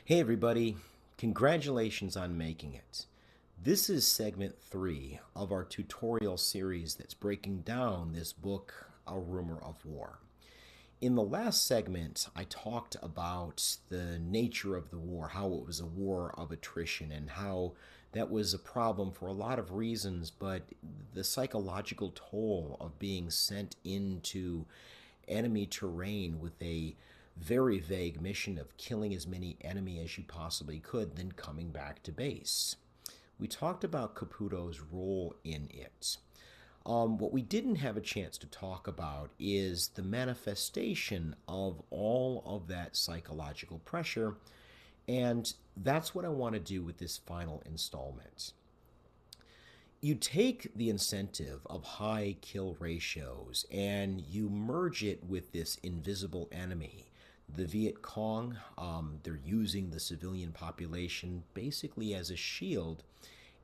Hey everybody, congratulations on making it. This is segment 3 of our tutorial series that's breaking down this book, A Rumor of War. In the last segment, I talked about the nature of the war, how it was a war of attrition, and how that was a problem for a lot of reasons, but the psychological toll of being sent into enemy terrain with a very vague mission of killing as many enemy as you possibly could, then coming back to base. We talked about Caputo's role in it. What we didn't have a chance to talk about is the manifestation of all of that psychological pressure, and that's what I want to do with this final installment. You take the incentive of high kill ratios and you merge it with this invisible enemy, the Viet Cong. They're using the civilian population basically as a shield.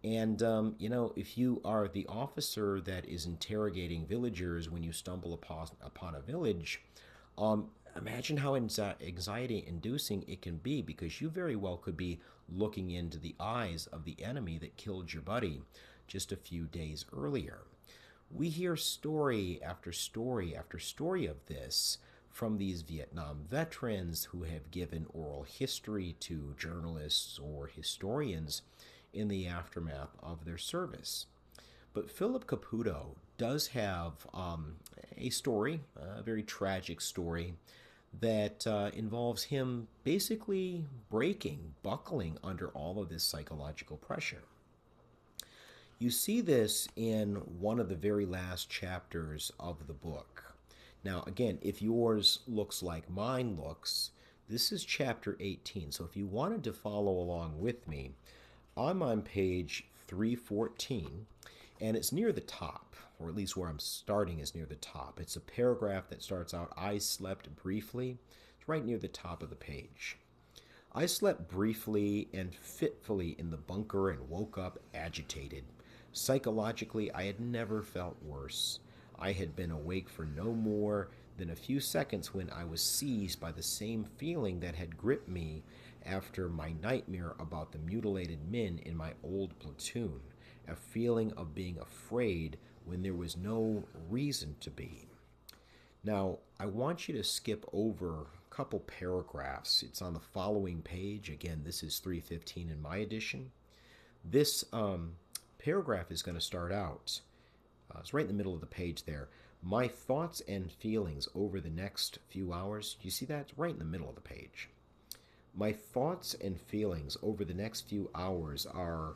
And, if you are the officer that is interrogating villagers when you stumble upon a village, imagine how anxiety inducing it can be, because you very well could be looking into the eyes of the enemy that killed your buddy just a few days earlier. We hear story after story after story of this from these Vietnam veterans who have given oral history to journalists or historians in the aftermath of their service. But Philip Caputo does have a story, a very tragic story, that involves him basically buckling under all of this psychological pressure. You see this in one of the very last chapters of the book. Now, again, if yours looks like mine looks, this is chapter 18. So if you wanted to follow along with me, I'm on page 314, and it's near the top, or at least where I'm starting is near the top. It's a paragraph that starts out, "I slept briefly." It's right near the top of the page. "I slept briefly and fitfully in the bunker and woke up agitated. Psychologically, I had never felt worse. I had been awake for no more than a few seconds when I was seized by the same feeling that had gripped me after my nightmare about the mutilated men in my old platoon, a feeling of being afraid when there was no reason to be." Now, I want you to skip over a couple paragraphs. It's on the following page. Again, this is 315 in my edition. This paragraph is going to start out, it's right in the middle of the page there. "My thoughts and feelings over the next few hours." Do you see that? It's right in the middle of the page. "My thoughts and feelings over the next few hours are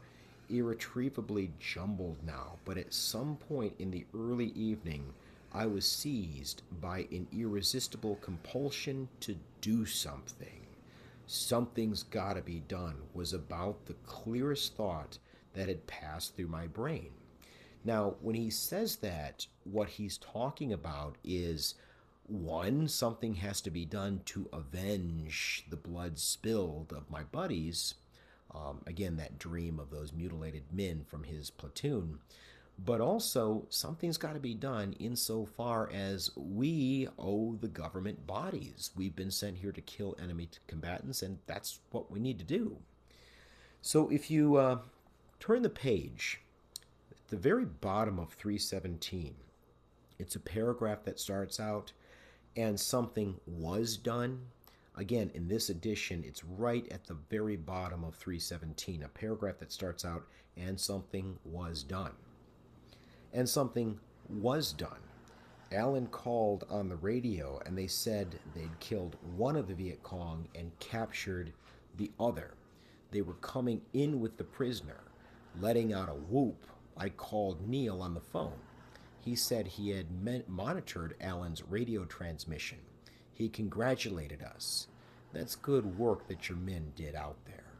irretrievably jumbled now, but at some point in the early evening, I was seized by an irresistible compulsion to do something. Something's gotta be done was about the clearest thought that had passed through my brain." Now, when he says that, what he's talking about is, one, something has to be done to avenge the blood spilled of my buddies. Again, that dream of those mutilated men from his platoon. But also, something's got to be done insofar as we owe the government bodies. We've been sent here to kill enemy combatants, and that's what we need to do. So if you turn the page, at the very bottom of 317, it's a paragraph that starts out, "and something was done." Again, in this edition, it's right at the very bottom of 317, a paragraph that starts out, "and something was done." And something was done. Allen called on the radio, and they said they'd killed one of the Viet Cong and captured the other. They were coming in with the prisoner. Letting out a whoop, I called Neil on the phone. He said he had monitored Allen's radio transmission. He congratulated us. "That's good work that your men did out there."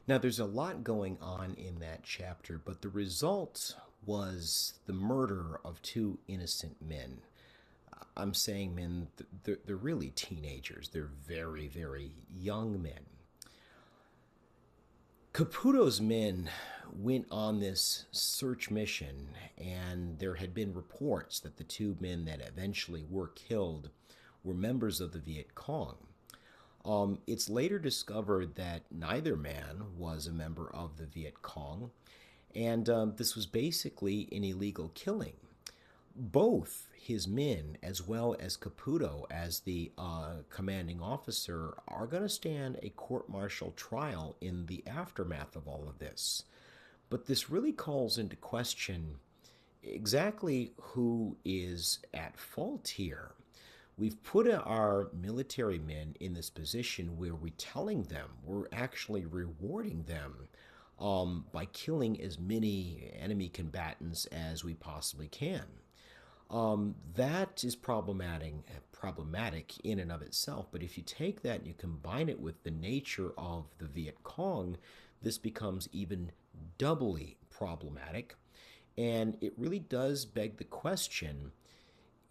Now, there's a lot going on in that chapter, but the result was the murder of two innocent men. I'm saying men, they're really teenagers. They're very, very young men. Caputo's men went on this search mission, and there had been reports that the two men that eventually were killed were members of the Viet Cong. It's later discovered that neither man was a member of the Viet Cong, and this was basically an illegal killing. Both his men, as well as Caputo as the commanding officer, are going to stand a court martial trial in the aftermath of all of this. But this really calls into question exactly who is at fault here. We've put our military men in this position where we're telling them, we're actually rewarding them by killing as many enemy combatants as we possibly can. That is problematic in and of itself. But if you take that and you combine it with the nature of the Viet Cong, this becomes even doubly problematic. And it really does beg the question,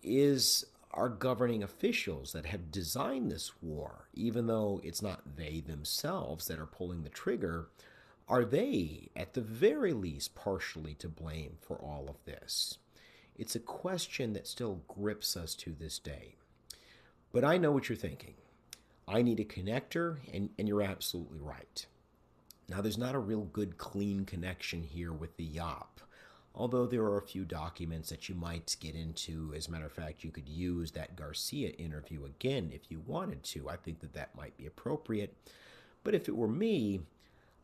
is our governing officials that have designed this war, even though it's not they themselves that are pulling the trigger, are they, at the very least, partially to blame for all of this? It's a question that still grips us to this day. But I know what you're thinking. I need a connector, and you're absolutely right. Now, there's not a real good, clean connection here with the YOP, although there are a few documents that you might get into. As a matter of fact, you could use that Garcia interview again if you wanted to. I think that that might be appropriate. But if it were me,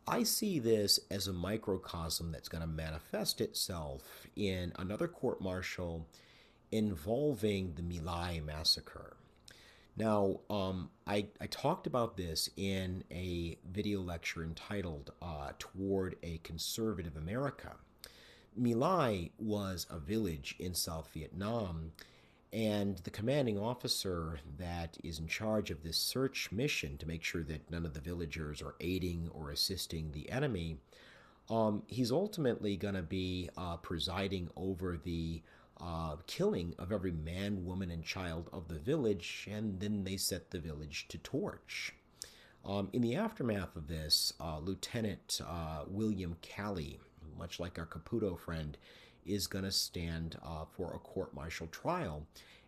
I see this as a microcosm that's going to manifest itself in another court martial involving the My Lai massacre. Now, I talked about this in a video lecture entitled Toward a Conservative America. My Lai was a village in South Vietnam, and the commanding officer that is in charge of this search mission to make sure that none of the villagers are aiding or assisting the enemy, he's ultimately going to be presiding over the killing of every man, woman, and child of the village, and then they set the village to torch. In the aftermath of this, Lieutenant William Calley, much like our Caputo friend, is going to stand for a court-martial trial.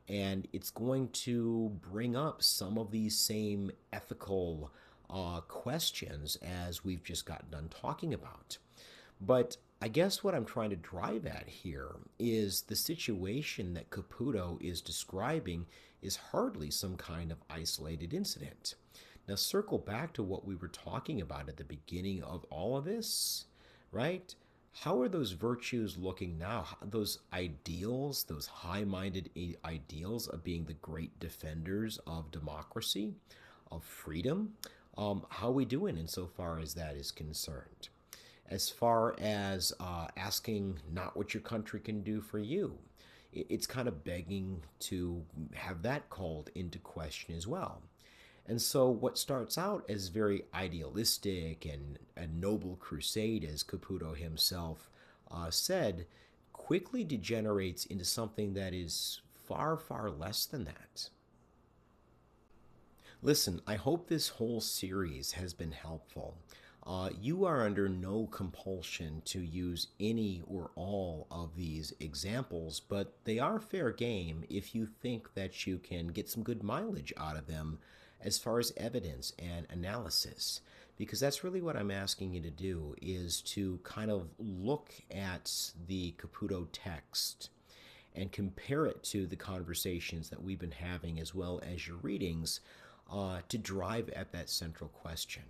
And it's going to bring up some of these same ethical questions as we've just gotten done talking about. But I guess what I'm trying to drive at here is the situation that Caputo is describing is hardly some kind of isolated incident. Now, circle back to what we were talking about at the beginning of all of this, right? How are those virtues looking now? Those ideals, those high-minded ideals of being the great defenders of democracy, of freedom, how are we doing insofar as that is concerned? As far as asking not what your country can do for you, it's kind of begging to have that called into question as well. And so what starts out as very idealistic and a noble crusade, as Caputo himself said, quickly degenerates into something that is far, far less than that. Listen, I hope this whole series has been helpful. You are under no compulsion to use any or all of these examples, but they are fair game if you think that you can get some good mileage out of them as far as evidence and analysis, because that's really what I'm asking you to do, is to kind of look at the Caputo text and compare it to the conversations that we've been having as well as your readings to drive at that central question.